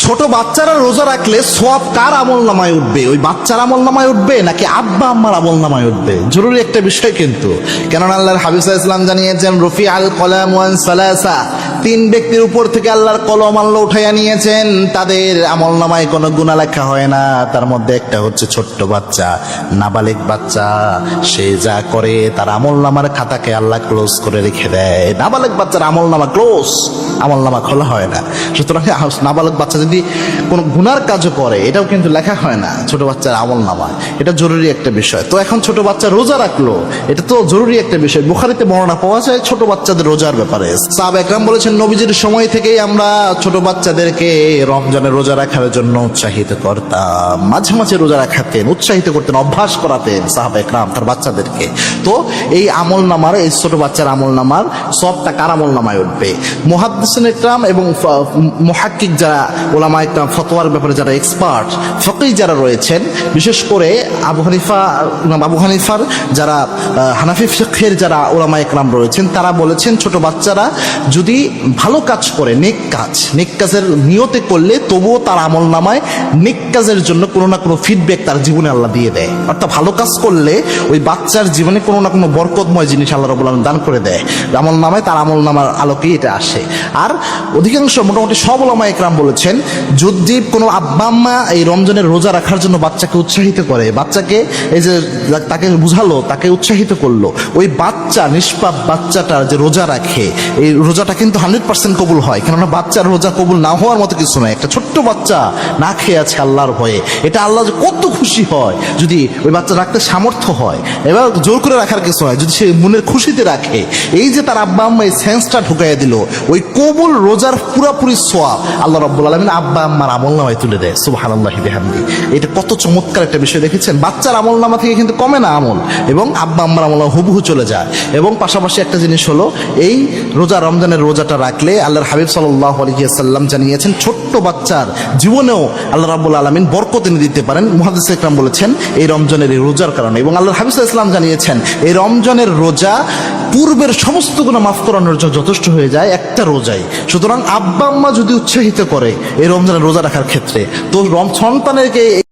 ছোট বাচ্চারা রোজা রাখলে সওয়াব কার আমল নামায় উঠবে? ওই বাচ্চার আমল নামায় উঠবে নাকি আব্বা আম্মার আমল নামায় উঠবে? জরুরি একটা বিষয় কিন্তু, কেননা আল্লাহর হাবিব সাল্লাল্লাহু আলাইহি ওয়াসাল্লাম জানিয়েছেন রফি আল কলাম ওয়ান সালাসা, তিন ব্যক্তির উপর থেকে আল্লাহর কলম আল্লাহ উঠাইয়া নিয়েছেন, তাদের আমল নামায় কোনো গুনাহ লেখা হয় না। তার মধ্যে একটা হচ্ছে ছোট্ট বাচ্চা, নাবালিগ বাচ্চা, সে যা করে তার আমল নামার খাতাকে আল্লাহ ক্লোজ করে রেখে দেয়। নাবালিগ বাচ্চার আমল নামা ক্লোজ, আমল নামা খোলা হয় না। সুতরাং নাবালক বাচ্চা যদি কোনো গুনার কাজও করে এটাও কিন্তু লেখা হয় না ছোট বাচ্চার আমল নামায়। এটা জরুরি একটা বিষয়। তো এখন ছোট বাচ্চা রোজা রাখলো, এটা তো জরুরি একটা বিষয়। বুখারীতে বর্ণনা পাওয়া যায় ছোট বাচ্চাদের রোজার ব্যাপারে। সাহাবা একরাম বলেছেন নবীজির সময় থেকেই আমরা ছোট বাচ্চাদেরকে রমজানের রোজা রাখার জন্য উৎসাহিত করতাম, মাঝে মাঝে রোজা রাখাতেন, উৎসাহিত করতেন, অভ্যাস করাতেন সাহাবা একরাম তার বাচ্চাদেরকে। তো এই আমল নামার, এই ছোট বাচ্চার আমল নামার সবটা কার আমল নামায় উঠবে? মুহাদ্দিসিন একরাম এবং মুহাক্কিক যারা উলামা একরাম, ফতোয়ার ব্যাপারে যারা এক্সপার্ট, ফকিহ যারা রয়েছেন, বিশেষ করে আবু হানিফার যারা হানাফি ফিকহের যারা উলামা একরাম রয়েছেন, তারা বলেছেন ছোট বাচ্চারা যদি ভালো কাজ করে, নেক কাজের নিয়তে করলে তবুও তার আমল নামায় নেক কাজের জন্য কোনো না কোনো ফিডব্যাক তার জীবনে আল্লাহ দিয়ে দেয়। অর্থাৎ ভালো কাজ করলে ওই বাচ্চার জীবনে কোনো না কোনো বরকতময় জিনিস আল্লাহ রাব্বুল আলামিন দান করে দেয় আমল নামায়, তার আমল নামার আলোকেই এটা আসে। আর অধিকাংশ মোটামুটি সব উলামা একরাম বলেছেন যদি কোনো আব্বা আম্মা এই রমজানের রোজা রাখার জন্য বাচ্চাকে উৎসাহিত করে, বাচ্চাকে এই যে তাকে বুঝালো, তাকে উৎসাহিত করলো, ওই বাচ্চা নিষ্পাপ বাচ্চাটা যে রোজা রাখে এই রোজাটা কিন্তু 100% কবুল হয়। কেননা বাচ্চার রোজা কবুল না হওয়ার মতো কিছু নয়। একটা ছোট্ট বাচ্চা না খেয়ে আছে আল্লাহর ভয়ে, এটা আল্লাহ কত খুশি হয় যদি ওই বাচ্চা রাখতে সামর্থ্য হয়। এবার জোর করে রাখার কিছু হয়, যদি সে মনের খুশিতে রাখে, এই যে তার আব্বা আম্মা এই সেন্সটা ঢুকাইয়া দিল, ওই কবুল রোজার পুরাপুরি সওয়াব আল্লাহ রাব্বুল আলামিন আব্বা আম্মার আমল নামায় তুলে দেয়। সুবহানাল্লাহি বিহামদি। এটা কত চমৎকার একটা বিষয় দেখেছেন। বাচ্চার আমল নামা থেকে কিন্তু কমে না আমল, এবং আব্বা আম্মার আমল নামা হুবহু চলে যায়। এবং পাশাপাশি একটা জিনিস হলো, এই রমজানের রোজাটা রাখলে আল্লাহর হাবিব সাল্লাল্লাহু আলাইহি ওয়াসাল্লাম জানিয়েছেন ছোট্ট বাচ্চার জীবনেও আল্লাহ রাব্বুল আলামিন বরকত এনে দিতে পারেন। মুহাদ্দিস একরাম বলেছেন এই রমজানের এই রোজার কারণে। এবং আল্লাহর হাবিব সাল্লাল্লাহু আলাইহি ওয়াসাল্লাম জানিয়েছেন এই রমজানের রোজা পূর্বের সমস্ত গুনাহ মাফ করানোর জন্য যথেষ্ট হয়ে যায় একটা রোজাই। সুতরাং আব্বা আম্মা যদি উৎসাহিত করে এই রমজানের রোজা রাখার ক্ষেত্রে, তো সন্তানেরকে